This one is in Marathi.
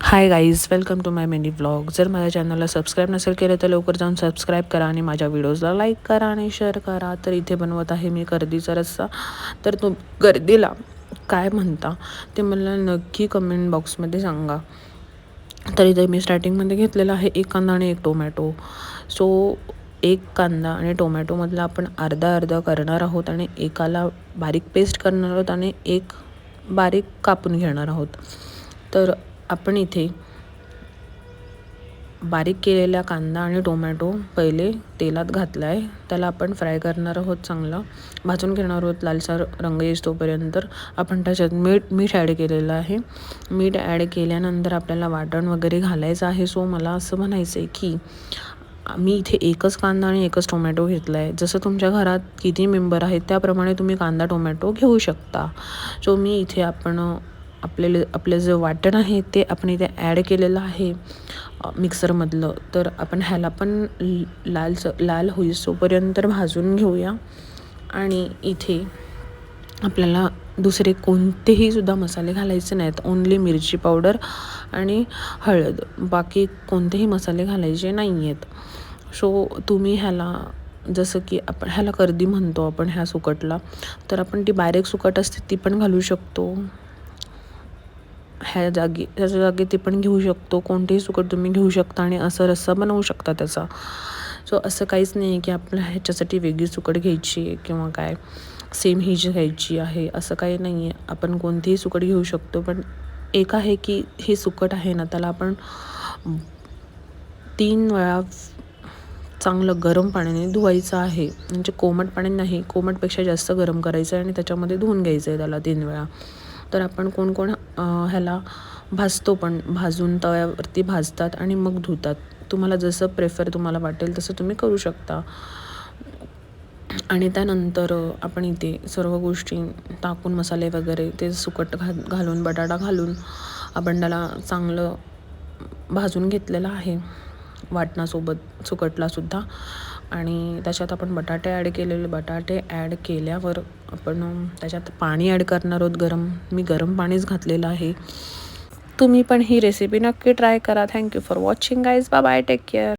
High guys, welcome to my mini vlog. जर माझ्या चॅनलला सबस्क्राईब नसेल केलं तर लवकर जाऊन सबस्क्राईब करा आणि माझ्या व्हिडिओजला लाईक करा आणि शेअर करा. तर इथे बनवत आहे मी कर्दीचा रस्सा. तर तो गर्दीला काय म्हणता ते मला नक्की कमेंट बॉक्समध्ये सांगा. तर इथे मी स्टार्टिंगमध्ये घेतलेला आहे 1 कांदा आणि 1 टोमॅटो. सो 1 कांदा आणि टोमॅटोमधला आपण अर्धा अर्धा करणार आहोत आणि एकाला बारीक पेस्ट करणार आहोत आणि एक बारीक कापून घेणार आहोत. तर आपण इथे बारीक केलेला कांदा आणि टोमॅटो पहिले तेलात घातला आहे. त्याला आपण फ्राय करणार आहोत, चांगलं भाजून घेणार आहोत लालसर रंग येईस्तोपर्यंत. आपण त्याच्यात मीठ ॲड केलेलं आहे. मीठ ॲड केल्यानंतर आपल्याला वाटण वगैरे घालायचं आहे. सो मला असं म्हणायचं आहे की मी इथे एकच कांदा आणि एकच टोमॅटो घेतला आहे. जसं तुमच्या घरात किती मेंबर आहेत त्याप्रमाणे तुम्ही कांदा टोमॅटो घेऊ शकता. सो मी इथे आपलं जे वाटण आहे ते आपण इथे ॲड केलेलं आहे मिक्सरमधलं. तर आपण ह्याला पण लाल होईस्तोपर्यंत भाजून घेऊया. आणि इथे आपल्याला दुसरे कोणतेही सुद्धा मसाले घालायचे नाहीत. ओन्ली मिरची पावडर आणि हळद, बाकी कोणतेही मसाले घालायचे नाही आहेत. सो तुम्ही ह्याला, जसं की आपण ह्याला कर्दी म्हणतो आपण ह्या सुकटला, तर आपण ती बारीक सुकट असते ती पण घालू शकतो. त्याच्या जागी ते पण घेऊ शकतो. कोणतेही सुकट तुम्ही घेऊ शकता आणि असं रस्सा बनवू शकता त्याचा. सो असं काहीच नाही आहे की आपल्याला ह्याच्यासाठी वेगळी सुकट घ्यायची आहे किंवा काय सेम ही जी घ्यायची आहे, असं काही नाही आहे. आपण कोणतीही सुकट घेऊ शकतो. पण एक आहे की हे सुकट आहे ना, त्याला आपण 3 वेळा चांगलं गरम पाण्याने धुवायचं आहे. म्हणजे कोमट पाणी नाही, कोमटपेक्षा जास्त गरम करायचं आहे आणि त्याच्यामध्ये धुवून घ्यायचं आहे त्याला 3 वेळा. तर आपण कोण ह्याला भाजतो, पण भाजून तव्यावरती भाजतात आणि मग धुतात. तुम्हाला जसं तुम्हाला वाटेल तसं तुम्ही करू शकता. आणि त्यानंतर आपण इथे सर्व गोष्टी टाकून मसाले वगैरे ते सुकट घालून बटाटा घालून आपण त्याला चांगलं भाजून घेतलेलं आहे वाटणासोबत सुकटलासुद्धा. आणि त्याच्यात आपण बटाटे ॲड केल्यावर आपण त्याच्यात पाणी ॲड करणार आहोत. मी गरम पाणीच घातलेलं आहे. तुम्ही पण ही रेसिपी नक्की ट्राय करा. Thank you for watching guys. Bye bye, take care.